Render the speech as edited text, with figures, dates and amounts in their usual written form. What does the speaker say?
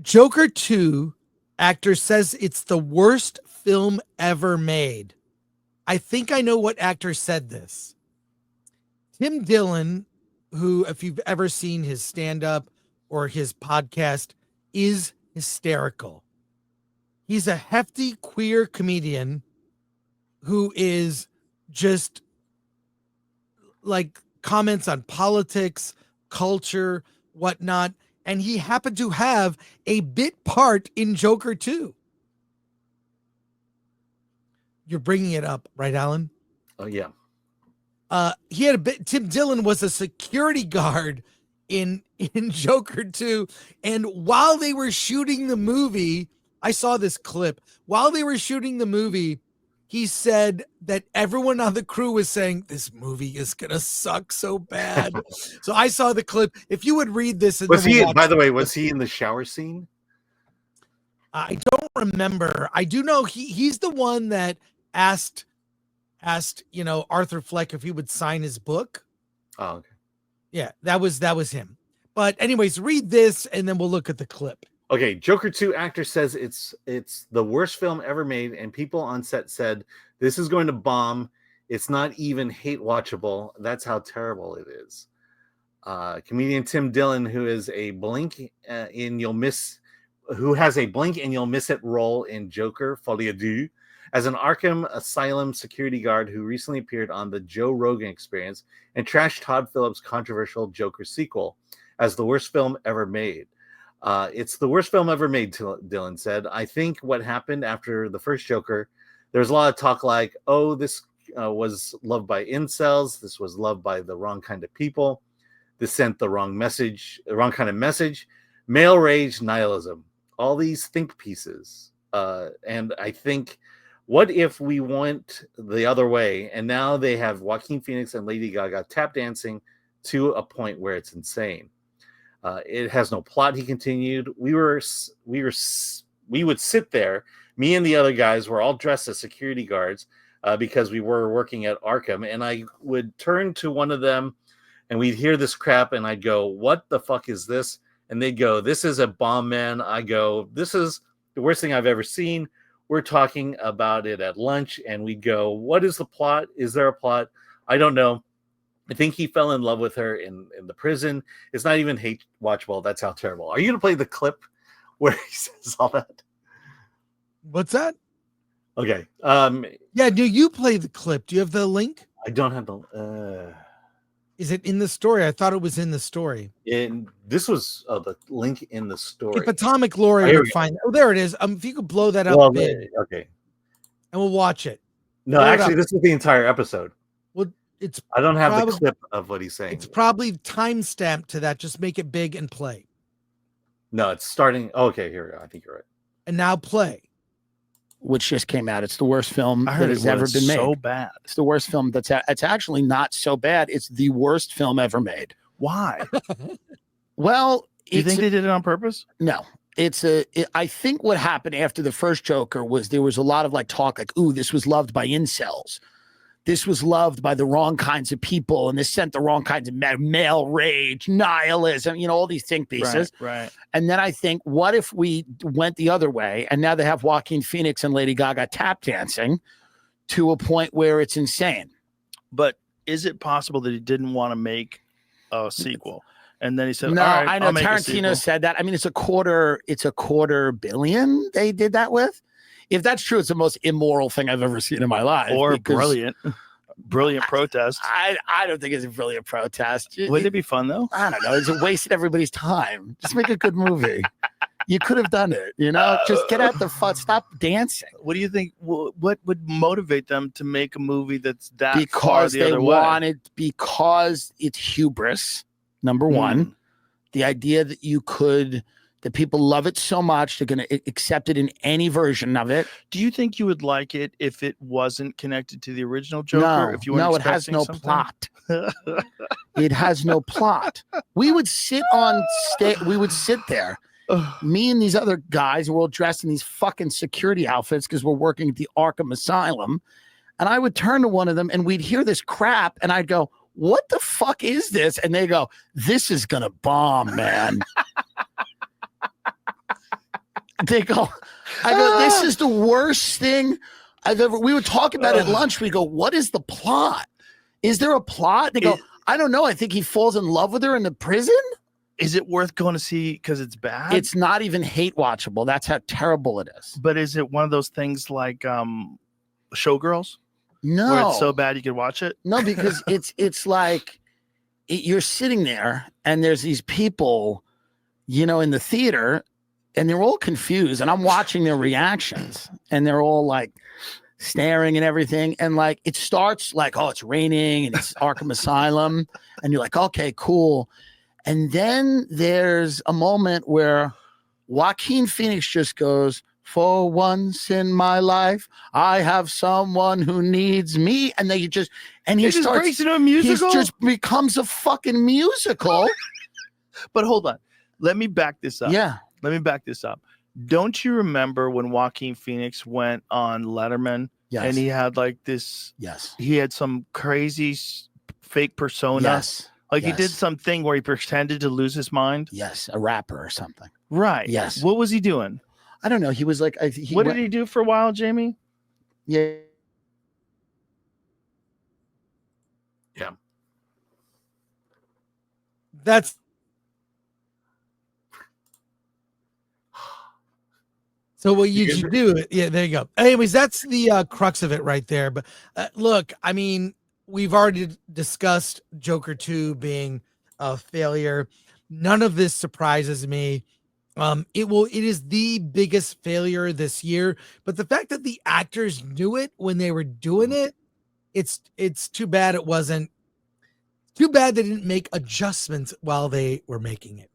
Joker 2 actor says it's the worst film ever made. I think I know what actor said this. Tim Dillon, who, if you've ever seen his stand-up or his podcast, is hysterical. He's a hefty queer comedian who is just like comments on politics, culture, whatnot. And he happened to have a bit part in Joker 2. You're bringing it up, right, Alan? Oh, yeah. He had a bit. Tim Dillon was a security guard in Joker 2. And while they were shooting the movie, I saw this clip. While they were shooting the movie, he said that everyone on the crew was saying, this movie is going to suck so bad. So I saw the clip. If you would read this. And was he, by the way, was he in the shower scene? I don't remember. I do know he's the one that asked, Arthur Fleck if he would sign his book. Oh, okay. Yeah, that was him. But anyways, read this and then we'll look at the clip. Okay, Joker 2 actor says it's the worst film ever made, and people on set said this is going to bomb. It's not even hate-watchable. That's how terrible it is. Comedian Tim Dillon, who has a blink and you'll miss it role in Joker Folie à Deux, as an Arkham Asylum security guard who recently appeared on the Joe Rogan Experience and trashed Todd Phillips' controversial Joker sequel as the worst film ever made. It's the worst film ever made, Dillon said. I think what happened after the first Joker, there was a lot of talk like, oh, this was loved by incels. This was loved by the wrong kind of people. This sent the wrong kind of message. Male rage, nihilism, all these think pieces. And I think, what if we went the other way? And now they have Joaquin Phoenix and Lady Gaga tap dancing to a point where it's insane. It has no plot, he continued. We would sit there. Me and the other guys were all dressed as security guards because we were working at Arkham. And I would turn to one of them and we'd hear this crap. And I'd go, what the fuck is this? And they'd go, this is a bomb, man. I go, this is the worst thing I've ever seen. We're talking about it at lunch. And we'd go, what is the plot? Is there a plot? I don't know. I think he fell in love with her in the prison. It's not even hate-watchable. That's how terrible. Are you going to play the clip where he says all that? What's that? Okay. Yeah, do you play the clip? Do you have the link? I don't have the... Is it in the story? I thought it was in the story. This was the link in the story. If Atomic Lori would find... Oh, there it is. If you could blow that up big. Okay. And we'll watch it. No, actually, this is the entire episode. Well, I don't have the clip of what he's saying. It's probably timestamped to that. Just make it big and play. No, it's starting. Okay, here we go. I think you're right. And now play. Which just came out. It's the worst film that has ever been made. So bad. It's the worst film it's actually not so bad. It's the worst film ever made. Why? Well, do you think they did it on purpose? No. I think what happened after the first Joker was there was a lot of talk ooh, this was loved by incels. This was loved by the wrong kinds of people, and this sent the wrong kinds of male rage, nihilism, all these think pieces. Right. And then I think, what if we went the other way, and now they have Joaquin Phoenix and Lady Gaga tap dancing to a point where it's insane. But is it possible that he didn't want to make a sequel? And then he said, no, all right, I know Tarantino said that. I mean, it's a quarter billion they did that with. If that's true, it's the most immoral thing I've ever seen in my life. Or brilliant protest. I don't think it's a brilliant protest. Wouldn't it be fun, though? I don't know. It's a waste of everybody's time. Just make a good movie. You could have done it, Just get out the fun. Stop dancing. What do you think? What would motivate them to make a movie that's that because far the other way? Because it's hubris, number one. The idea that that people love it so much, they're going to accept it in any version of it. Do you think you would like it if it wasn't connected to the original Joker? No, it has no plot. It has no plot. We would sit there. Me and these other guys were all dressed in these fucking security outfits because we're working at the Arkham Asylum. And I would turn to one of them and we'd hear this crap and I'd go, what the fuck is this? And they go, this is going to bomb, man. They go, I go, this is the worst thing I've ever. We would talk about it at lunch. We go, what is the plot? Is there a plot? They go, I don't know. I think he falls in love with her in the prison. Is it worth going to see because it's bad? It's not even hate watchable. That's how terrible it is. But is it one of those things like Showgirls? No, Where it's so bad you could watch it? No, because it's like you're sitting there and there's these people, you know, in the theater, and they're all confused, and I'm watching their reactions, and they're all like staring and everything, and like it starts like, oh, it's raining and it's Arkham Asylum, and you're like, okay, cool, and then there's a moment where Joaquin Phoenix just goes, for once in my life, I have someone who needs me. And they just, and he just breaks into a musical? He just becomes a fucking musical. But hold on. Let me back this up. Yeah. Let me back this up. Don't you remember when Joaquin Phoenix went on Letterman? Yes. And he had like this. Yes. He had some crazy fake persona. Yes. Like he did something where he pretended to lose his mind. Yes. A rapper or something. Right. Yes. What was he doing? I don't know. He was like, what did he do for a while, Jamie? Yeah. Yeah. That's so what you should do. Yeah, there you go. Anyways, that's the crux of it right there. But look, I mean, we've already discussed Joker 2 being a failure. None of this surprises me. It is the biggest failure this year, but the fact that the actors knew it when they were doing it, it's too bad it wasn't. Too bad they didn't make adjustments while they were making it.